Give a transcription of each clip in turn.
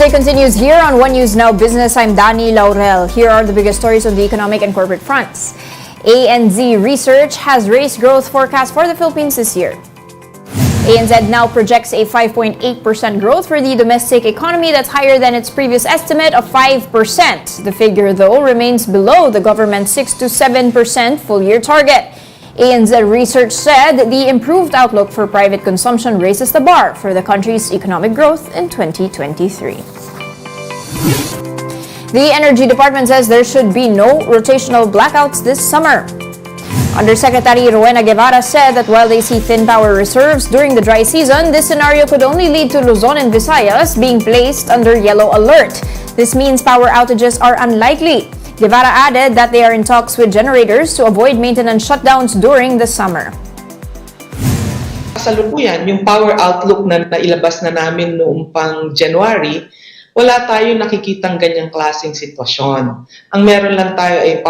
Newsday continues here on One News Now Business. I'm Dani Laurel. Here are the biggest stories on the economic and corporate fronts. ANZ Research has raised growth forecast for the Philippines this year. ANZ now projects a 5.8% growth for the domestic economy. That's higher than its previous estimate of 5%. The figure, though, remains below the government's 6 to 7% full-year target. ANZ Research said the improved outlook for private consumption raises the bar for the country's economic growth in 2023. The Energy Department says there should be no rotational blackouts this summer. Undersecretary Rowena Guevara said that while they see thin power reserves during the dry season, this scenario could only lead to Luzon and Visayas being placed under yellow alert. This means power outages are unlikely. Guevara added that they are in talks with generators to avoid maintenance shutdowns during the summer. Kasalukuyan, yung power outlook na nailabas na namin noong pang January, wala tayo nakikitang ganyang klaseng sitwasyon. Ang meron lang tayo ay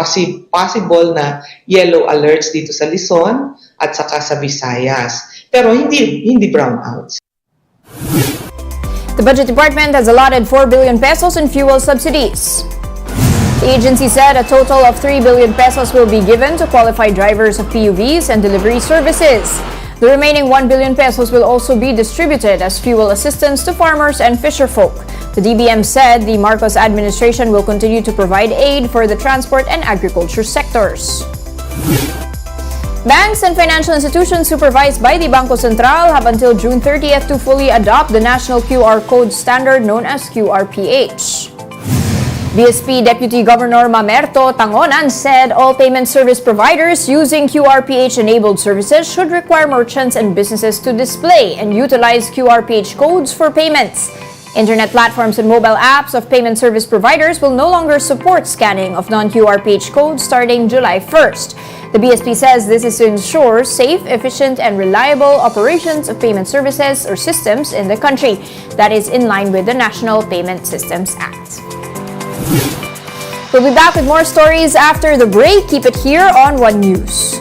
possible na yellow alerts dito sa Luzon at saka sa Visayas. Pero hindi brownouts. The Budget Department has allotted 4 billion pesos in fuel subsidies. The agency said a total of 3 billion pesos will be given to qualified drivers of PUVs and delivery services. The remaining 1 billion pesos will also be distributed as fuel assistance to farmers and fisherfolk. The DBM said the Marcos administration will continue to provide aid for the transport and agriculture sectors. Banks and financial institutions supervised by the Bangko Sentral have until June 30th to fully adopt the national QR code standard known as QRPH. BSP Deputy Governor Mamerto Tangonan said all payment service providers using QRPH-enabled services should require merchants and businesses to display and utilize QRPH codes for payments. Internet platforms and mobile apps of payment service providers will no longer support scanning of non-QRPH codes starting July 1st. The BSP says this is to ensure safe, efficient, and reliable operations of payment services or systems in the country. That is in line with the National Payment Systems Act. We'll be back with more stories after the break. Keep it here on One News.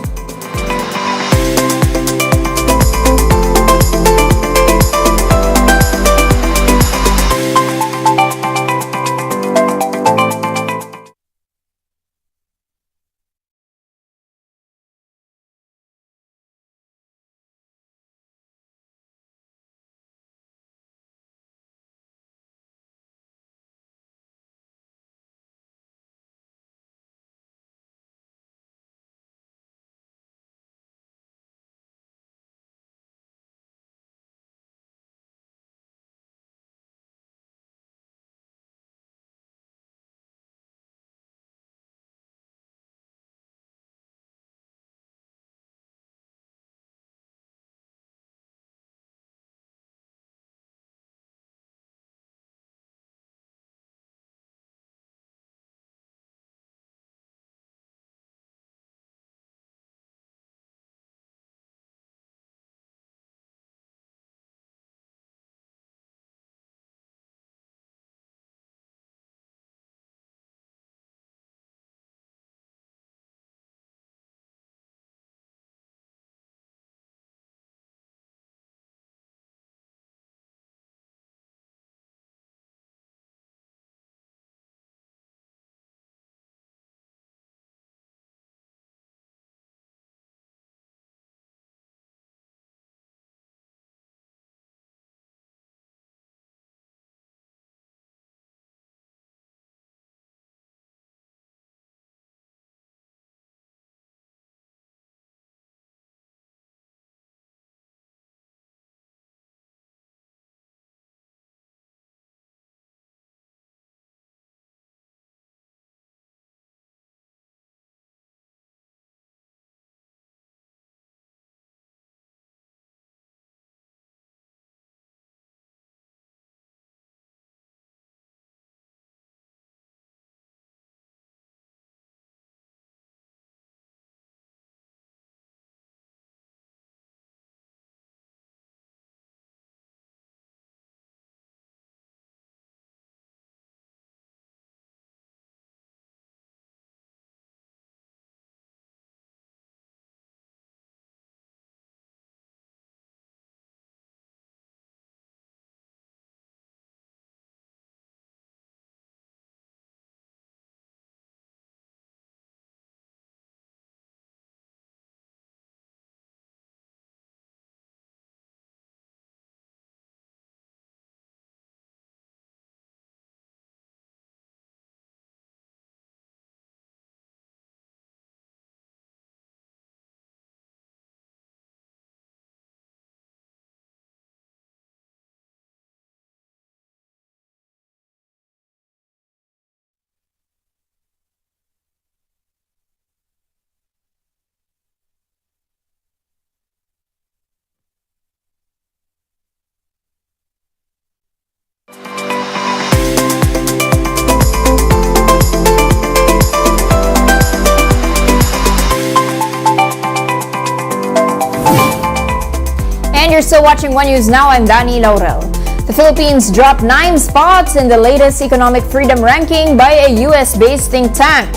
you're still watching One News Now. I'm Danny Laurel. The Philippines dropped 9 spots in the latest economic freedom ranking by a US-based think tank.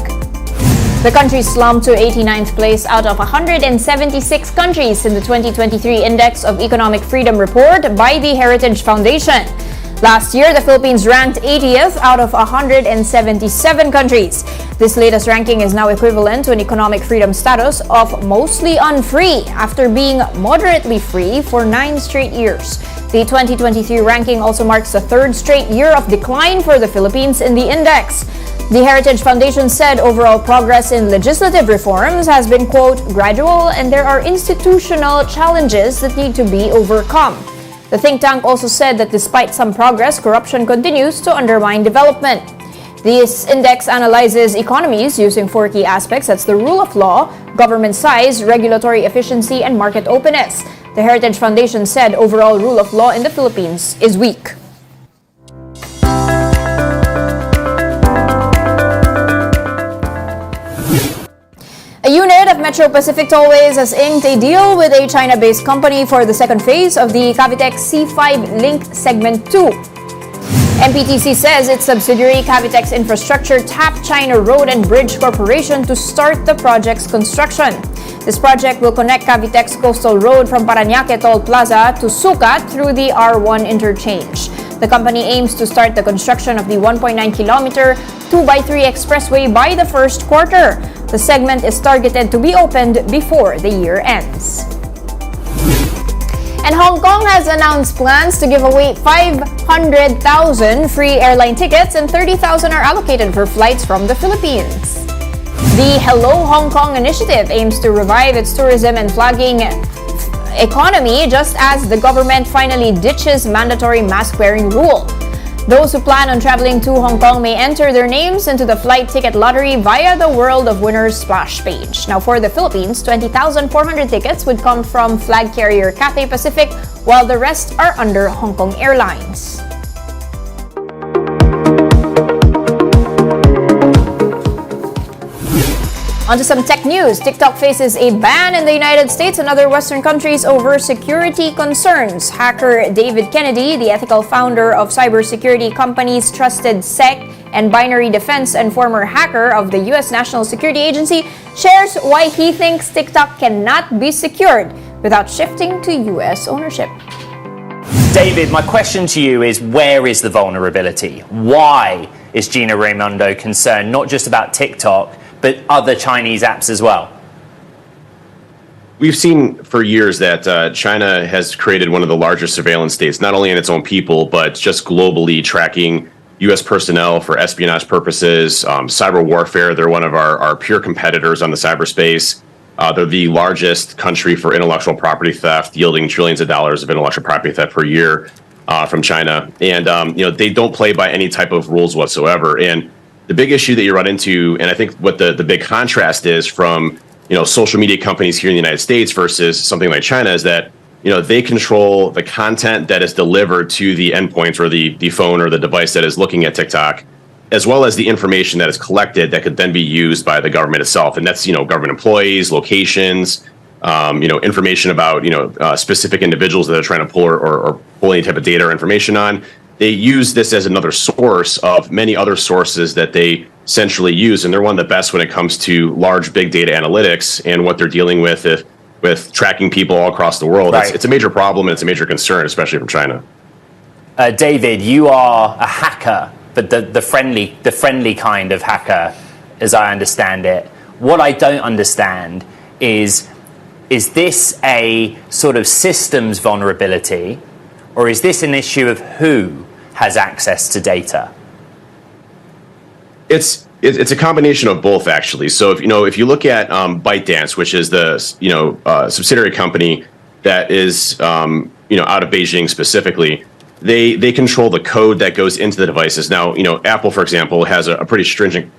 The country slumped to 89th place out of 176 countries in the 2023 Index of Economic Freedom report by the Heritage Foundation. Last year, the Philippines ranked 80th out of 177 countries. This latest ranking is now equivalent to an economic freedom status of mostly unfree after being moderately free for 9 straight years. The 2023 ranking also marks the 3rd straight year of decline for the Philippines in the index. The Heritage Foundation said overall progress in legislative reforms has been, quote, gradual, and there are institutional challenges that need to be overcome. The think tank also said that despite some progress, corruption continues to undermine development. This index analyzes economies using 4 key aspects. That's the rule of law, government size, regulatory efficiency, and market openness. The Heritage Foundation said overall rule of law in the Philippines is weak. A unit of Metro Pacific Tollways has inked a deal with a China-based company for the second phase of the Cavitex C5 Link Segment 2. MPTC says its subsidiary Cavitex Infrastructure tapped China Road and Bridge Corporation to start the project's construction. This project will connect Cavitex Coastal Road from Parañaque Toll Plaza to Sucat through the R1 interchange. The company aims to start the construction of the 1.9-kilometer 2x3 expressway by the first quarter. The segment is targeted to be opened before the year ends. And Hong Kong has announced plans to give away 500,000 free airline tickets and 30,000 are allocated for flights from the Philippines. The Hello Hong Kong initiative aims to revive its tourism and flagging economy just as the government finally ditches mandatory mask-wearing rule. Those who plan on traveling to Hong Kong may enter their names into the flight ticket lottery via the World of Winners splash page. Now for the Philippines, 20,400 tickets would come from flag carrier Cathay Pacific, while the rest are under Hong Kong Airlines. On to some tech news. TikTok faces a ban in the United States and other Western countries over security concerns. Hacker David Kennedy, the ethical founder of cybersecurity companies Trusted Sec and Binary Defense and former hacker of the U.S. National Security Agency, shares why he thinks TikTok cannot be secured without shifting to U.S. ownership. David, my question to you is, where is the vulnerability? Why is Gina Raimondo concerned not just about TikTok, but other Chinese apps as well? We've seen for years that China has created one of the largest surveillance states, not only in its own people, but just globally tracking U.S. personnel for espionage purposes, cyber warfare. They're one of our peer competitors on the cyberspace. They're the largest country for intellectual property theft, yielding trillions of dollars of intellectual property theft per year from China. And they don't play by any type of rules whatsoever. And the big issue that you run into, and I think what the big contrast is from social media companies here in the United States versus something like China, is that they control the content that is delivered to the endpoints or the phone or the device that is looking at TikTok, as well as the information that is collected that could then be used by the government itself. And that's government employees, locations, information about specific individuals that are trying to pull or pull any type of data or information on. They use this as another source of many other sources that they centrally use, and they're one of the best when it comes to large big data analytics and what they're dealing with tracking people all across the world. Right. It's a major problem and it's a major concern, especially from China. David, you are a hacker, but the friendly kind of hacker, as I understand it. What I don't understand is this a sort of systems vulnerability, or is this an issue of who has access to data? It's a combination of both, actually. So if you look at ByteDance, which is the subsidiary company that is out of Beijing specifically, they control the code that goes into the devices. Now Apple, for example, has a pretty stringent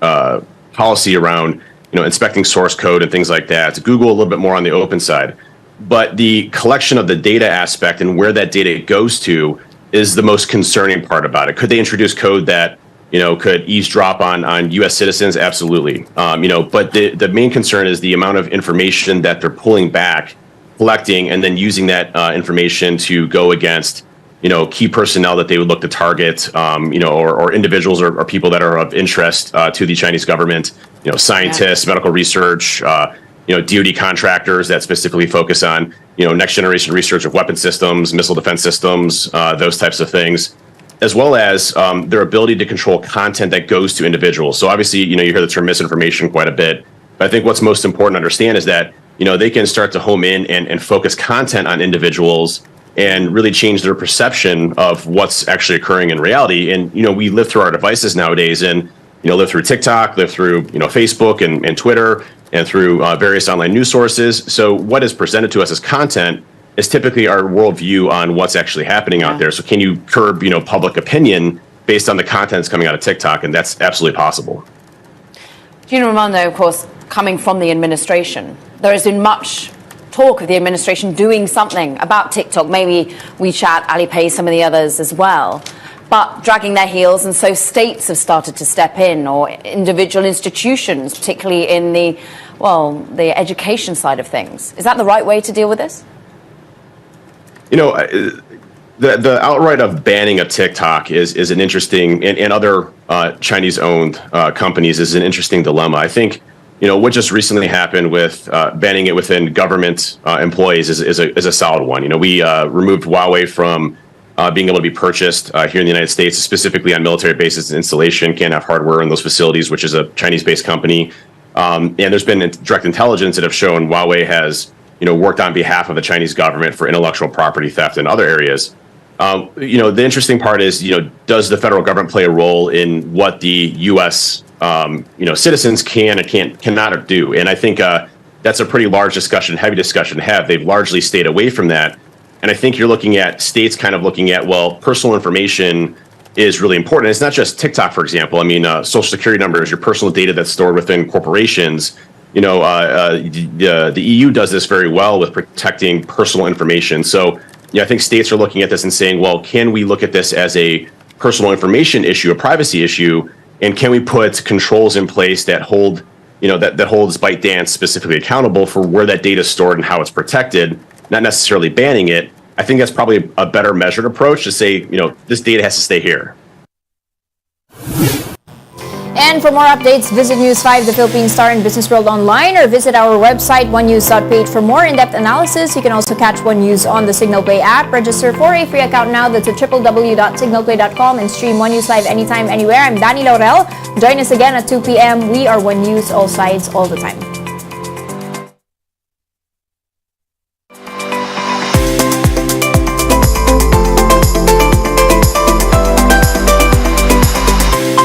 policy around inspecting source code and things like that. Google a little bit more on the open side. But the collection of the data aspect and where that data goes to is the most concerning part about it. Could they introduce code that could eavesdrop on U.S. citizens? Absolutely. But the main concern is the amount of information that they're pulling back collecting and then using that information to go against, key personnel that they would look to target, or individuals or people that are of interest to the Chinese government, scientists, medical research, DoD contractors that specifically focus on, next generation research of weapon systems, missile defense systems, those types of things, as well as their ability to control content that goes to individuals. So obviously, you hear the term misinformation quite a bit, but I think what's most important to understand is that, they can start to home in and focus content on individuals and really change their perception of what's actually occurring in reality. And, we live through our devices nowadays and, live through TikTok, live through, Facebook and Twitter and through various online news sources. So what is presented to us as content is typically our worldview on what's actually happening out there. So can you curb, public opinion based on the content that's coming out of TikTok? And that's absolutely possible. Gina Raimondo, of course, coming from the administration, there has been much talk of the administration doing something about TikTok, maybe WeChat, Alipay, some of the others as well, but dragging their heels. And so states have started to step in, or individual institutions, particularly in the education side of things. Is that the right way to deal with this? The outright of banning of TikTok is an interesting, and other Chinese-owned companies is an interesting dilemma. I think, what just recently happened with banning it within government employees is a solid one. We removed Huawei from being able to be purchased here in the United States, specifically on military bases and installation, can't have hardware in those facilities, which is a Chinese-based company. And there's been direct intelligence that have shown Huawei has, worked on behalf of the Chinese government for intellectual property theft in other areas. The interesting part is, does the federal government play a role in what the U.S. Citizens can and cannot do? And I think that's a pretty large discussion, heavy discussion to have. They've largely stayed away from that. And I think you're looking at states kind of looking at, personal information is really important. It's not just TikTok, for example. I mean, social security numbers, your personal data that's stored within corporations. The EU does this very well with protecting personal information. So, I think states are looking at this and saying, can we look at this as a personal information issue, a privacy issue, and can we put controls in place that hold, that holds ByteDance specifically accountable for where that data is stored and how it's protected, not necessarily banning it. I think that's probably a better measured approach to say, this data has to stay here. And for more updates, visit News 5, the Philippine Star, and Business World online, or visit our website, onenews.page, for more in-depth analysis. You can also catch One News on the SignalPay app. Register for a free account now. That's at www.signalpay.com, and stream One News Live anytime, anywhere. I'm Danny Laurel. Join us again at 2 p.m. We are One News, all sides, all the time.